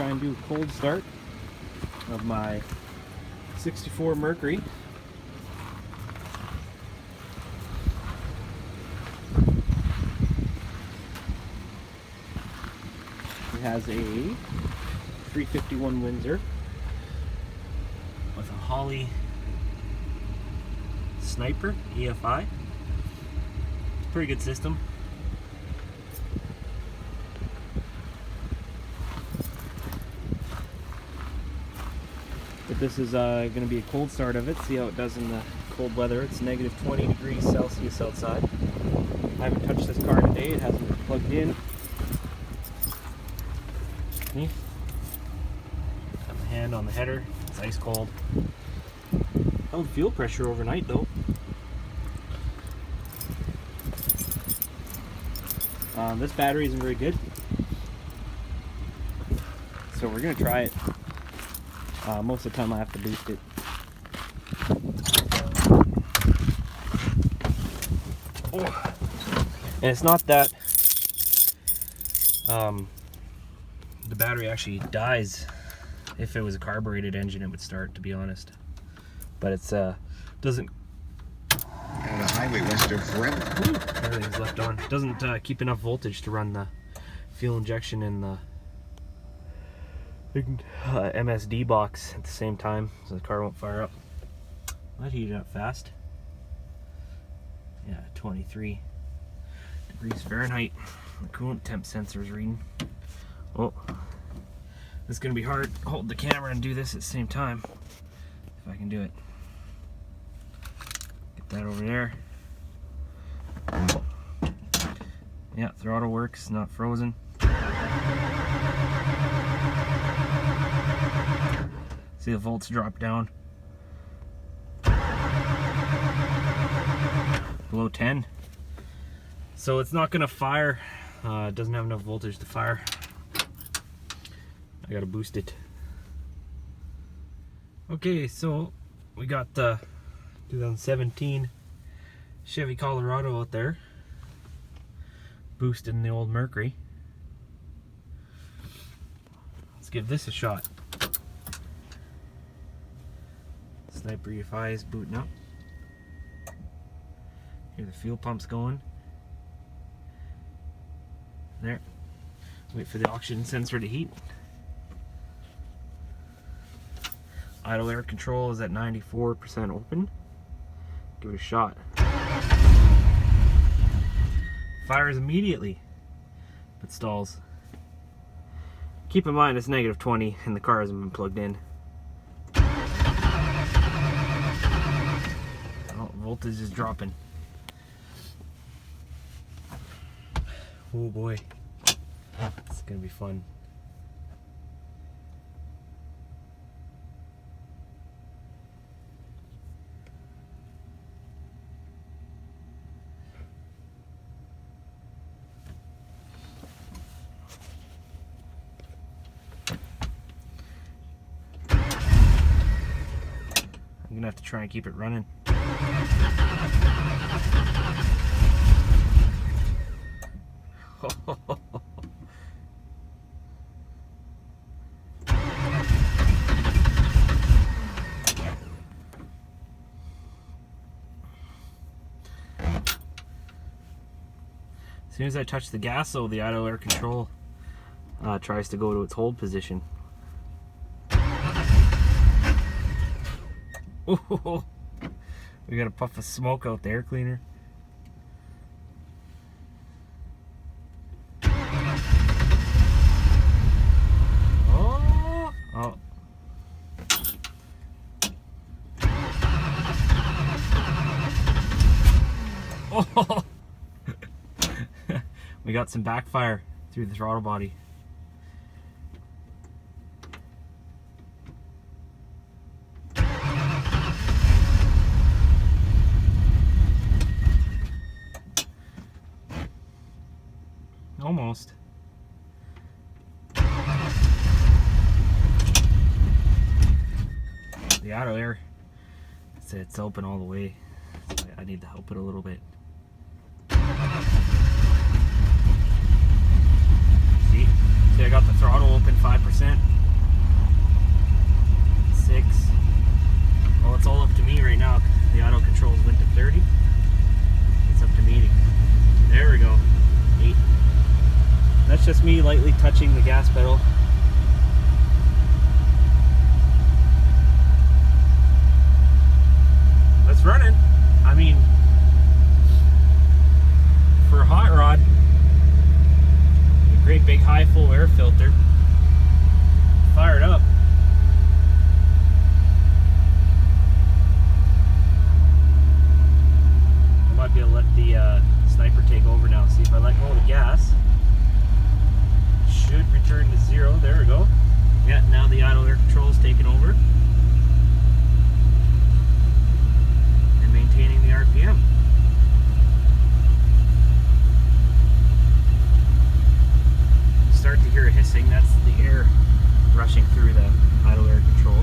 try and do a cold start of my 64 Mercury. It has a 351 Windsor with a Holley Sniper EFI. It's a pretty good system. But this is going to be a cold start of it. See how it does in the cold weather. It's negative 20 degrees Celsius outside. I haven't touched this car today. It hasn't been plugged in. See? Got my hand on the header. It's ice cold. Held fuel pressure overnight though. This battery isn't very good, so we're going to try it. Most of the time I have to boost it. Oh. And it's not that the battery actually dies. If it was a carbureted engine, it would start, to be honest. But it's doesn't. On the highway west of Brent. Everything's left on. Doesn't keep enough voltage to run the fuel injection in the MSD box at the same time, so the car won't fire up. That heated up fast. Yeah, 23 degrees Fahrenheit. The coolant temp sensor is reading. Oh, it's gonna be hard to hold the camera and do this at the same time. If I can do it. Get that over there. Yeah, throttle works, not frozen. See the volts drop down below 10. So it's not gonna fire. It doesn't have enough voltage to fire. I gotta boost it. Okay, so we got the 2017 Chevy Colorado out there, boosted in the old Mercury. Let's give this a shot. Sniper EFI is booting up. Here the fuel pump's going. There. Wait for the oxygen sensor to heat. Idle air control is at 94% open. Give it a shot. Fires immediately, but stalls. Keep in mind it's negative 20 and the car hasn't been plugged in. Oh, voltage is dropping. Oh boy, it's gonna be fun. I'm gonna have to try and keep it running. As soon as I touch the gas, though, the idle air control tries to go to its hold position. Oh, we got a puff of smoke out the air cleaner. Oh, oh. Oh. We got some backfire through the throttle body. Almost. The auto air, it's open all the way. So I need to help it a little bit. See, I got the throttle open 5%. 6. Well, it's all up to me right now. The auto controls went to 30. It's up to me to, there we go. 8. That's just me lightly touching the gas pedal. That's running. I mean, for a hot rod, a great big high full air filter, fired up. I might be able to let the sniper take over now. See if I let go of the gas, it should return to 0. There we go. Yeah, now the idle air control is taking over and maintaining the RPM. Start to hear a hissing. That's the air rushing through the idle air control.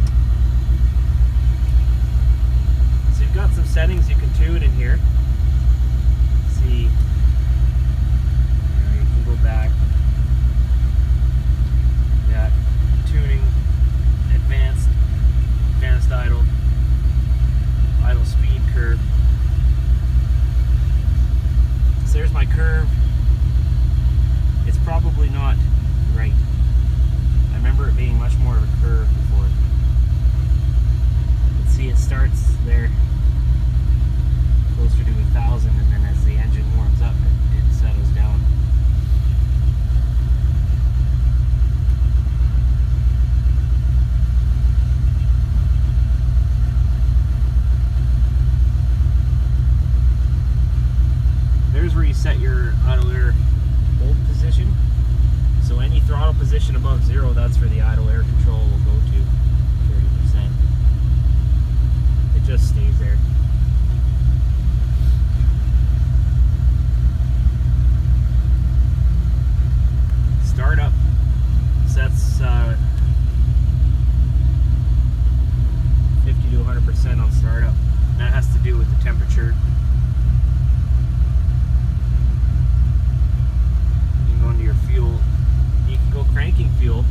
So you've got some settings you can tune in here. See, you can go back. Yeah, tuning, advanced idle speed curve. So there's my curve. It's probably not right. I remember it being much more of a curve before. But see, it starts there closer to 1,000, and then as the engine warms up, it settles down. There's where you set your idle air hold position. So any throttle position above 0, that's where the idle air control will go to, 30%. It just stays there. Startup sets 50 to 100% on startup. And that has to do with the temperature. Into your fuel, you can go cranking fuel,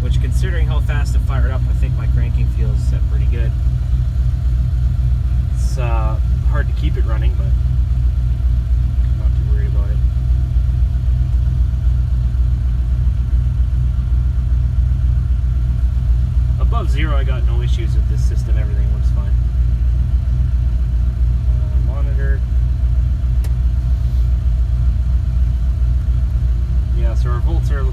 which, considering how fast it fired up, I think my cranking fuel is set pretty good. It's hard to keep it running, but I'm not too worried about it. Above 0, I got no issues with this system. Everything looks fine. Monitor. Yeah, so our volts are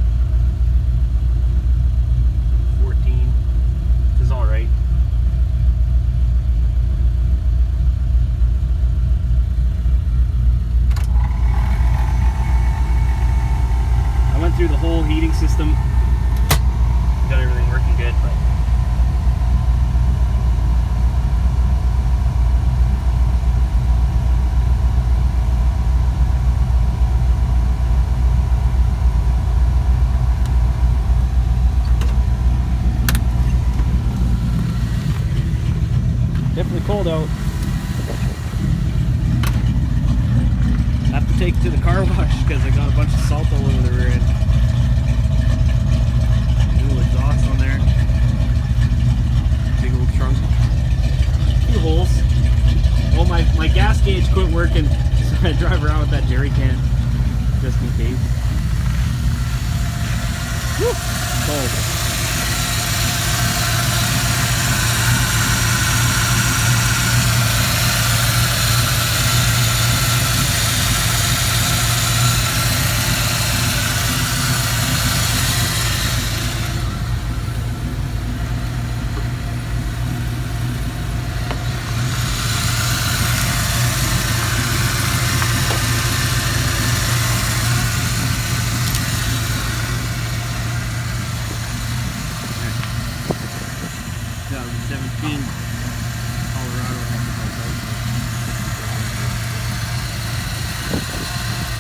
14, which is alright. I went through the whole heating system, got everything working good, but definitely cold out. I have to take it to the car wash because I got a bunch of salt all over the rear end. Little exhaust on there. Big old trunk. A few holes. Well, my gas gauge quit working, so I drive around with that jerry can just in case. Woo! Cold. Colorado has